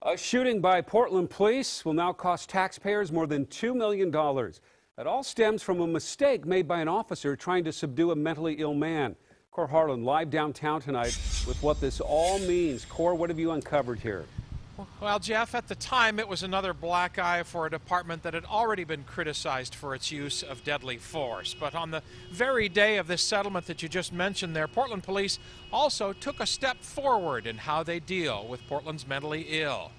A shooting by Portland police will now cost taxpayers more than $2 million. That all stems from a mistake made by an officer trying to subdue a mentally ill man. Cor Harlan live downtown tonight with what this all means. Cor, what have you uncovered here? Well, Jeff, at the time it was another black eye for a department that had already been criticized for its use of deadly force. But on the very day of this settlement that you just mentioned there, Portland police also took a step forward in how they deal with Portland's mentally ill.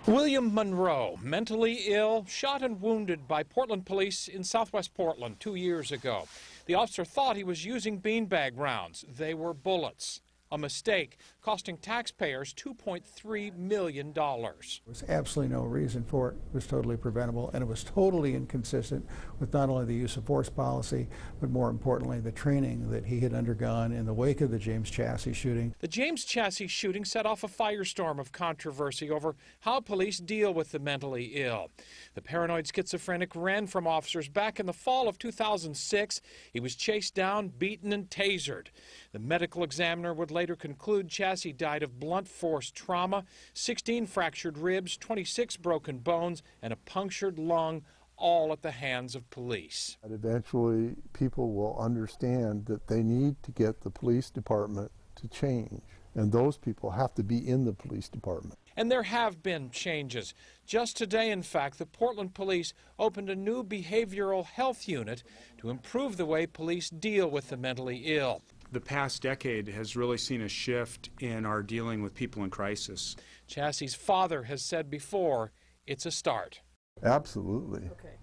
William Monroe, mentally ill, shot and wounded by Portland police in southwest Portland 2 years ago. The officer thought he was using beanbag rounds. They were bullets. A mistake costing taxpayers $2.3 million. There was absolutely no reason for it. It was totally preventable, and it was totally inconsistent with not only the use of force policy, but more importantly, the training that he had undergone in the wake of the James Chassis shooting. The James Chassis shooting set off a firestorm of controversy over how police deal with the mentally ill. The paranoid schizophrenic ran from officers back in the fall of 2006. He was chased down, beaten, and tasered. The medical examiner would later conclude Chassis died of blunt force trauma, 16 fractured ribs, 26 broken bones, and a punctured lung, all at the hands of police. Eventually, people will understand that they need to get the police department to change, and those people have to be in the police department. And there have been changes. Just today, in fact, the Portland police opened a new behavioral health unit to improve the way police deal with the mentally ill. The past decade has really seen a shift in our dealing with people in crisis. Chassis' father has said before, it's a start. Absolutely. Okay.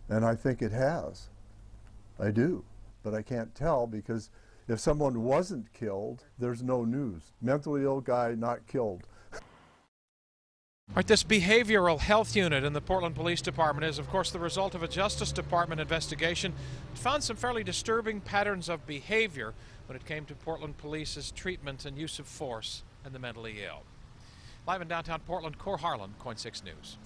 And I think it has. I do. But I can't tell, because if someone wasn't killed, there's no news. Mentally ill guy not killed. All right, this behavioral health unit in the Portland Police Department is, of course, the result of a Justice Department investigation. It found some fairly disturbing patterns of behavior when it came to Portland Police's treatment and use of force and the mentally ill. Live in downtown Portland, Cor Harlan, KOIN 6 News.